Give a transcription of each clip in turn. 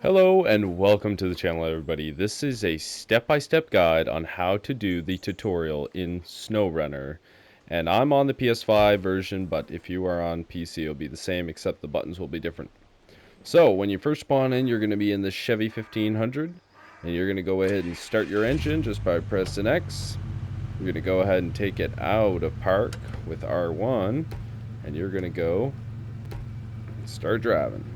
Hello and welcome to the channel, everybody. This is a step-by-step guide on how to do the tutorial in SnowRunner. And I'm on the PS5 version, but if you are on PC, it'll be the same, except the buttons will be different. So, when you first spawn in, you're going to be in the Chevy 1500, and you're going to go ahead and start your engine just by pressing X. You're going to go ahead and take it out of park with R1, and you're going to go and start driving.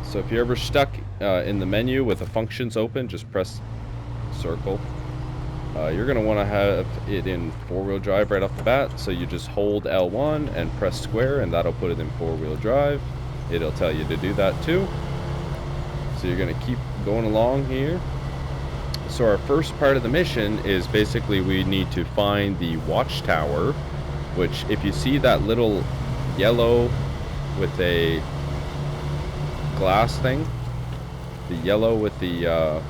So if you're ever stuck in the menu with the functions open, just press circle. You're going to want to have it in four-wheel drive right off the bat. So you just hold L1 and press square, and that'll put it in four-wheel drive. It'll tell you to do that too. So you're going to keep going along here. So our first part of the mission is basically we need to find the watchtower, which if you see that little yellow with a glass thing, the yellow with the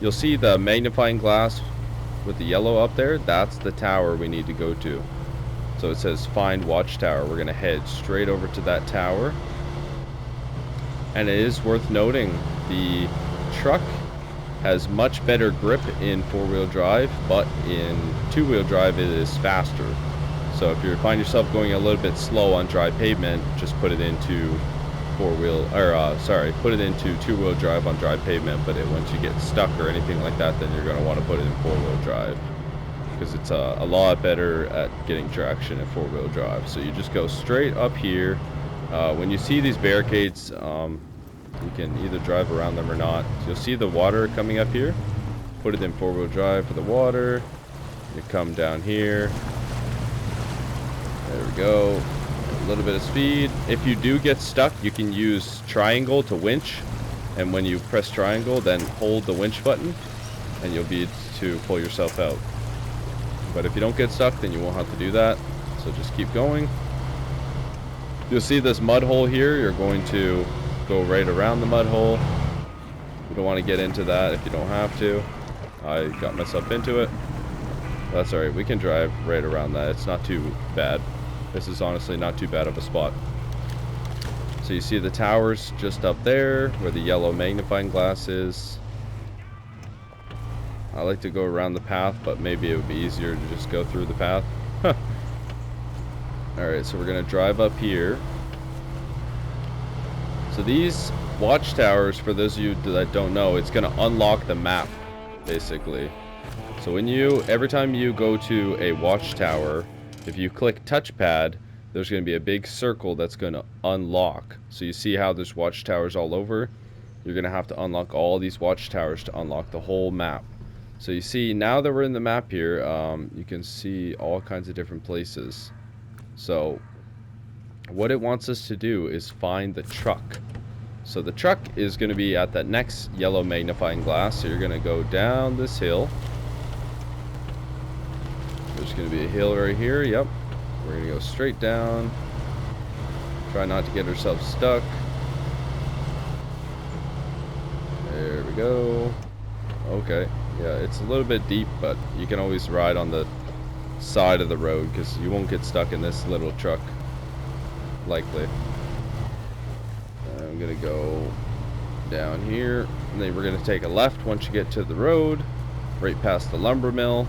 you'll see the magnifying glass with the yellow up there. That's the tower we need to go to. So it says find watchtower. We're gonna head straight over to that tower, and it is worth noting the truck has much better grip in four-wheel drive, but in two-wheel drive it is faster. So if you find yourself going a little bit slow on dry pavement, just put it into put it into two-wheel drive on dry pavement. But once you get stuck or anything like that, then you're going to want to put it in four-wheel drive, because it's a lot better at getting traction in four-wheel drive. So you just go straight up here. When you see these barricades, you can either drive around them or not. You'll see the water coming up here. Put it in four-wheel drive for the water. You come down here. There we go. A little bit of speed. If you do get stuck, you can use triangle to winch, and when you press triangle, then hold the winch button, and you'll be able to pull yourself out. But if you don't get stuck, then you won't have to do that. So just keep going. You'll see this mud hole here. You're going to go right around the mud hole. You don't want to get into that if you don't have to. I got myself into it. That's alright. We can drive right around that. It's not too bad. This is honestly not too bad of a spot. So you see the towers just up there where the yellow magnifying glass is. I like to go around the path, but maybe it would be easier to just go through the path. Alright, so we're going to drive up here. So these watchtowers, for those of you that don't know, it's going to unlock the map, basically. So when every time you go to a watchtower, if you click touchpad, there's going to be a big circle that's going to unlock. So you see how there's watchtowers all over? You're going to have to unlock all these watchtowers to unlock the whole map. So you see, now that we're in the map here, you can see all kinds of different places. So what it wants us to do is find the truck. So the truck is going to be at that next yellow magnifying glass. So you're going to go down this hill. There's going to be a hill right here. Yep. We're going to go straight down. Try not to get ourselves stuck. There we go. Okay. Yeah, it's a little bit deep, but you can always ride on the side of the road because you won't get stuck in this little truck. Likely. I'm going to go down here. And then we're going to take a left once you get to the road. Right past the lumber mill.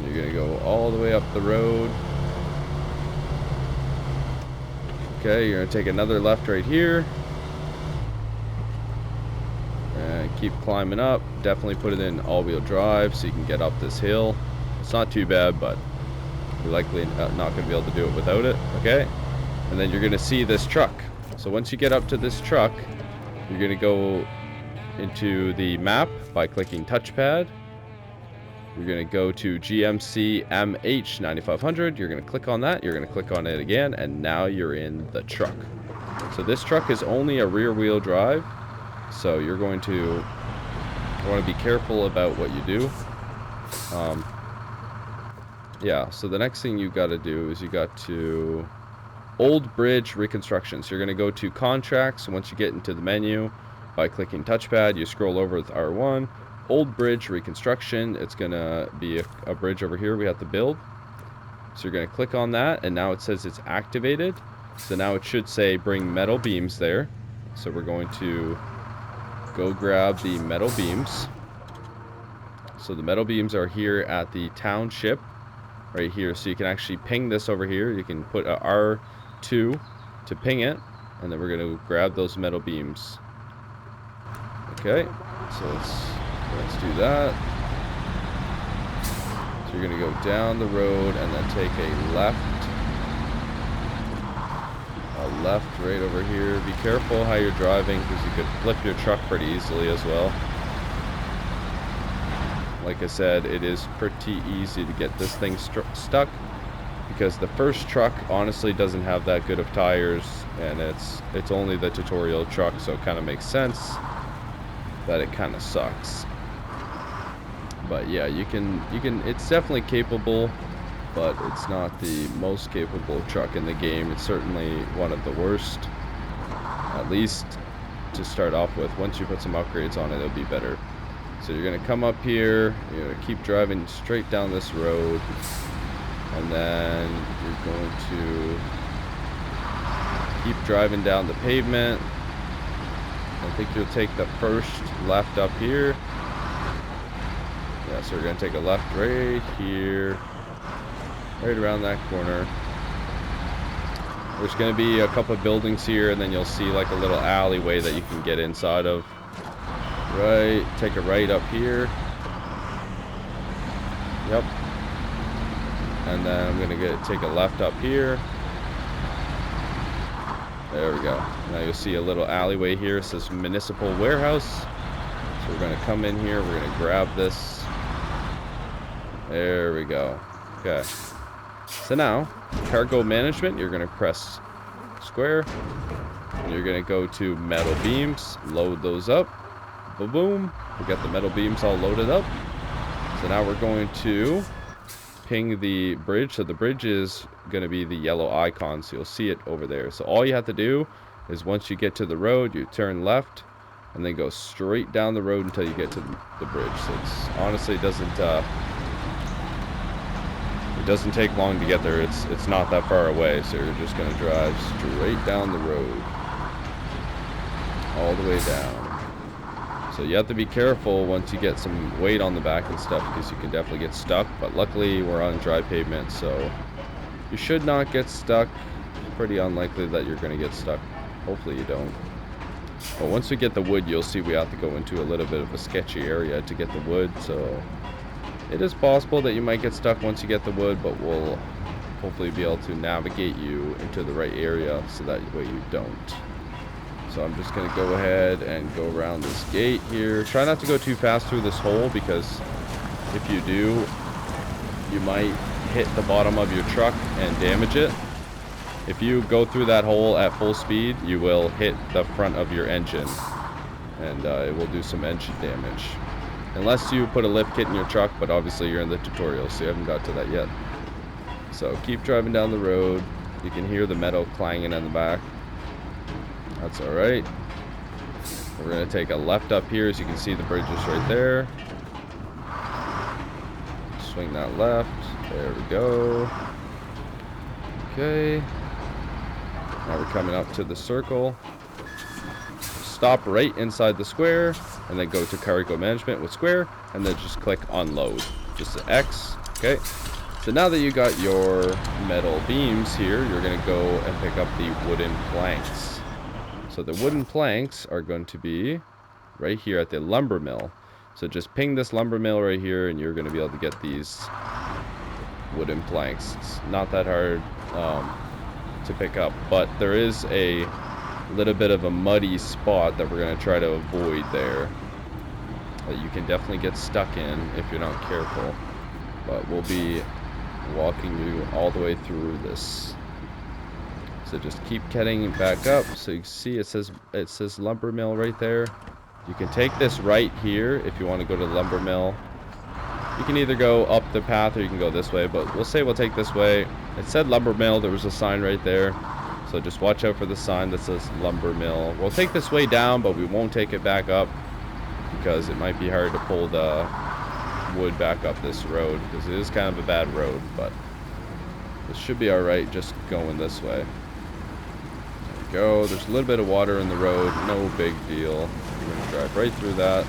You're going to go all the way up the road. Okay, you're going to take another left right here. And keep climbing up. Definitely put it in all-wheel drive so you can get up this hill. It's not too bad, but you're likely not going to be able to do it without it. Okay? And then you're going to see this truck. So once you get up to this truck, you're going to go into the map by clicking touchpad. You're going to go to GMC MH9500. You're going to click on that. You're going to click on it again. And now you're in the truck. So this truck is only a rear wheel drive. So you're going to want to be careful about what you do. Yeah, so the next thing you got to do is you got to Old Bridge Reconstruction. So you're going to go to Contracts. Once you get into the menu, by clicking touchpad, you scroll over with R1. Old Bridge Reconstruction. It's gonna be a bridge over here we have to build. So you're gonna click on that, and now it says it's activated. So now it should say bring metal beams there. So we're going to go grab the metal beams. So the metal beams are here at the township right here. So you can actually ping this over here. You can put a R2 to ping it, and then we're going to grab those metal beams. Okay, so let's do that. So you're going to go down the road and then take a left right over here. Be careful how you're driving because you could flip your truck pretty easily as well. Like I said, it is pretty easy to get this thing stuck because the first truck honestly doesn't have that good of tires, and it's only the tutorial truck, so it kind of makes sense that it kind of sucks. But yeah, you can it's definitely capable, but it's not the most capable truck in the game. It's certainly one of the worst, at least to start off with. Once you put some upgrades on it, it'll be better. So you're gonna come up here, you're gonna keep driving straight down this road, and then you're going to keep driving down the pavement. I think you'll take the first left up here. Yeah, so we're gonna take a left right here, right around that corner. There's gonna be a couple of buildings here, and then you'll see like a little alleyway that you can get inside of. Right, take a right up here. Yep. And then I'm gonna take a left up here. There we go. Now you'll see a little alleyway here. It says municipal warehouse. So we're gonna come in here, we're gonna grab this. There we go. Okay. So now, cargo management, you're gonna press square. And you're gonna go to metal beams, load those up. Boom. We got the metal beams all loaded up. So now we're going to ping the bridge. So the bridge is going to be the yellow icon, so you'll see it over there. So all you have to do is once you get to the road, you turn left and then go straight down the road until you get to the bridge. So it's honestly it doesn't take long to get there. It's not that far away, so you're just going to drive straight down the road all the way down. So you have to be careful once you get some weight on the back and stuff, because you can definitely get stuck. But luckily we're on dry pavement, so you should not get stuck. Pretty unlikely that you're going to get stuck. Hopefully you don't. But once we get the wood, you'll see we have to go into a little bit of a sketchy area to get the wood. So it is possible that you might get stuck once you get the wood, but we'll hopefully be able to navigate you into the right area so that way you don't. So I'm just going to go ahead and go around this gate here. Try not to go too fast through this hole, because if you do, you might hit the bottom of your truck and damage it. If you go through that hole at full speed, you will hit the front of your engine, and it will do some engine damage. Unless you put a lift kit in your truck, but obviously you're in the tutorial, so you haven't got to that yet. So keep driving down the road. You can hear the metal clanging in the back. That's alright. We're going to take a left up here. As you can see, the bridge is right there. Swing that left. There we go. Okay. Now we're coming up to the circle. Stop right inside the square, and then go to cargo management with square, and then just click unload. Just the X. Okay. So now that you got your metal beams here, you're going to go and pick up the wooden planks. So the wooden planks are going to be right here at the lumber mill. So just ping this lumber mill right here, and you're going to be able to get these wooden planks. It's not that hard to pick up, but there is a little bit of a muddy spot that we're going to try to avoid there, that you can definitely get stuck in if you're not careful. But we'll be walking you all the way through this. So just keep getting back up. So you see it says lumber mill right there. You can take this right here if you want to go to the lumber mill. You can either go up the path or you can go this way, but we'll take this way. It said lumber mill. There was a sign right there. So just watch out for the sign that says lumber mill. We'll take this way down, but we won't take it back up because it might be hard to pull the wood back up this road, because it is kind of a bad road, but this should be alright just going this way. go. There's a little bit of water in the road. No big deal. We're going to drive right through that.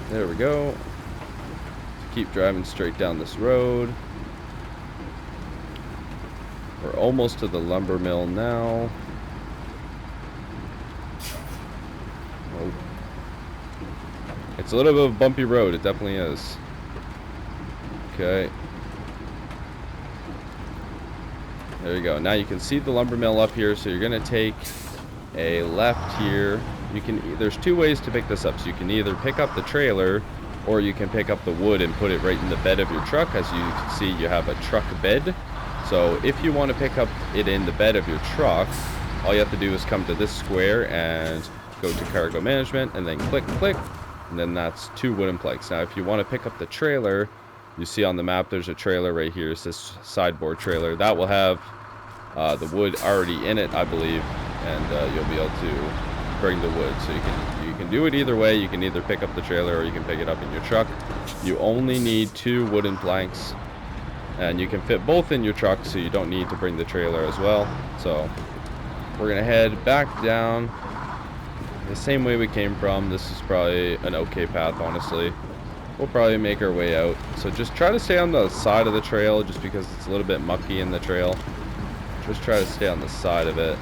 There we go. Keep driving straight down this road. We're almost to the lumber mill now. Oh. It's a little bit of a bumpy road. It definitely is. Okay. There you go. Now you can see the lumber mill up here, so you're going to take a left here. You can. There's two ways to pick this up. So you can either pick up the trailer, or you can pick up the wood and put it right in the bed of your truck. As you can see, you have a truck bed. So if you want to pick up it in the bed of your truck, all you have to do is come to this square and go to cargo management, and then click, click, and then that's 2 wooden planks. Now if you want to pick up the trailer, you see on the map there's a trailer right here. It's this sideboard trailer. That will have the wood already in it, I believe, and you'll be able to bring the wood. So you can do it either way. You can either pick up the trailer or you can pick it up in your truck. You only need 2 wooden planks, and you can fit both in your truck, so you don't need to bring the trailer as well. So we're gonna head back down the same way we came from. This is probably an okay path, honestly. We'll probably make our way out. So just try to stay on the side of the trail, just because it's a little bit mucky in the trail. Just try to stay on the side of it.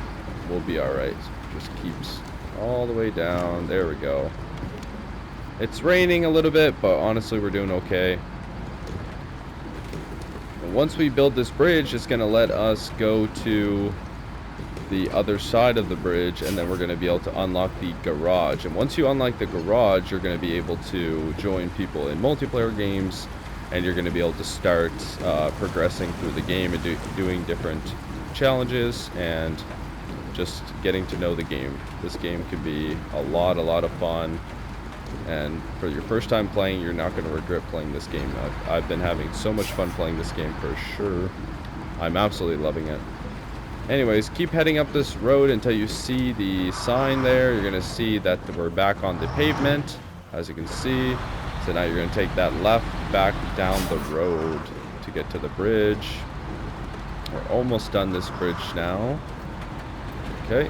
We'll be alright. Just keeps all the way down. There we go. It's raining a little bit, but honestly we're doing okay. And once we build this bridge, it's going to let us go to the other side of the bridge, and then we're going to be able to unlock the garage. And once you unlock the garage, you're going to be able to join people in multiplayer games, and you're going to be able to start progressing through the game and doing different challenges and just getting to know the game. This game can be a lot of fun, and for your first time playing, you're not going to regret playing this game. I've been having so much fun playing this game for sure. I'm absolutely loving it. Anyways, keep heading up this road until you see the sign there. You're going to see that we're back on the pavement, as you can see. So now you're going to take that left back down the road to get to the bridge. We're almost done this bridge now. Okay.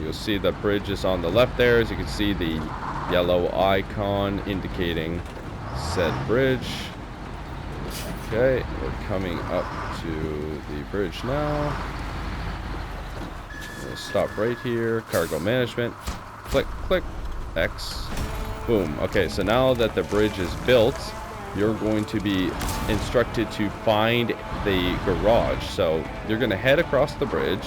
You'll see the bridge is on the left there. As you can see, the yellow icon indicating said bridge. Okay, we're coming up to the bridge now. We'll stop right here. Cargo management. Click, click, X. Boom. Okay, so now that the bridge is built, you're going to be instructed to find the garage. So you're going to head across the bridge,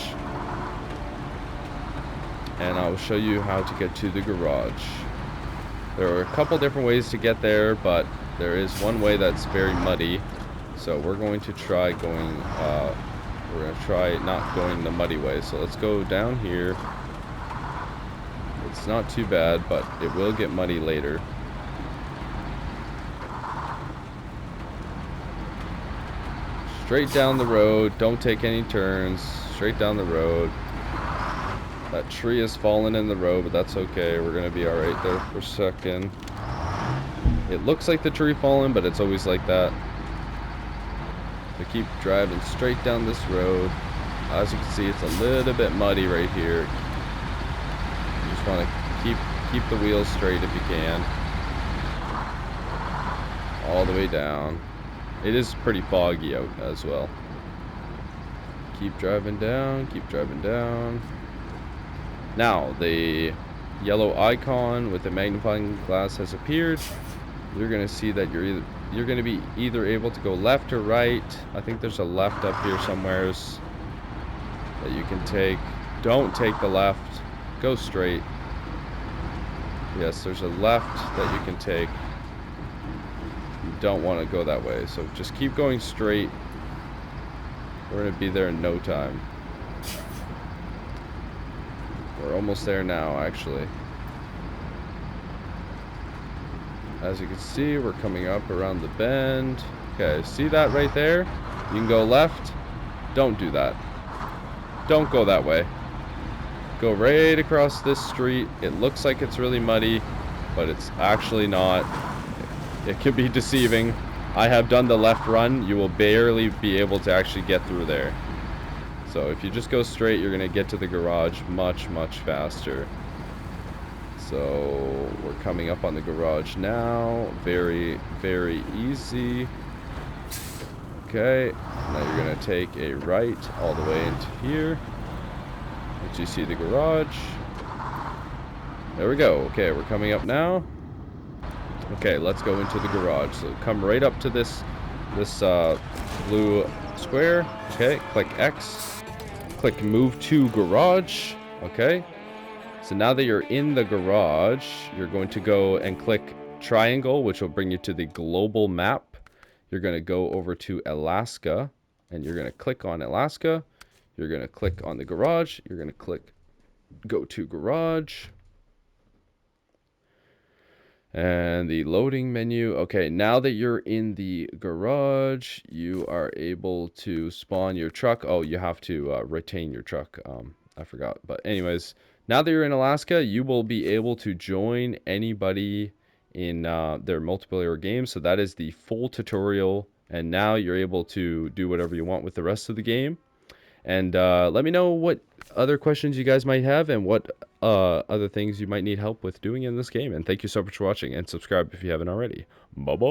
and I'll show you how to get to the garage. There are a couple different ways to get there, but there is one way that's very muddy. So we're going to try going, not going the muddy way. So let's go down here. It's not too bad, but it will get muddy later. Straight down the road. Don't take any turns. Straight down the road. That tree has fallen in the road, but that's okay. We're going to be alright there for a second. It looks like the tree fallen, but it's always like that. So keep driving straight down this road. As you can see, it's a little bit muddy right here. You just want to keep the wheels straight if you can. All the way down. It is pretty foggy out as well. Keep driving down, keep driving down. Now, the yellow icon with the magnifying glass has appeared. You're going to see that you're going to be either able to go left or right. I think there's a left up here somewheres that you can take. Don't take the left. Go straight. Yes, there's a left that you can take. You don't want to go that way, so just keep going straight. We're going to be there in no time. We're almost there now, actually. As you can see, we're coming up around the bend. Okay, see that right there? You can go left. Don't do that. Don't go that way. Go right across this street. It looks like it's really muddy, but it's actually not. It can be deceiving. I have done the left run. You will barely be able to actually get through there. So if you just go straight, you're going to get to the garage much, much faster. So we're coming up on the garage now. Very, very easy. Okay, now you're going to take a right all the way into here. Once you see the garage. There we go. Okay, we're coming up now. Okay, let's go into the garage. So come right up to this blue square. Okay, click X. Click move to garage. Okay. So now that you're in the garage, you're going to go and click triangle, which will bring you to the global map. You're going to go over to Alaska, and you're going to click on Alaska. You're going to click on the garage. You're going to click go to garage. And the loading menu. Okay, now that you're in the garage, you are able to spawn your truck. Oh, you have to retain your truck. I forgot. But anyways, now that you're in Alaska, you will be able to join anybody in their multiplayer game. So that is the full tutorial. And now you're able to do whatever you want with the rest of the game. And let me know what other questions you guys might have and what other things you might need help with doing in this game. And thank you so much for watching, and subscribe if you haven't already. Bye-bye.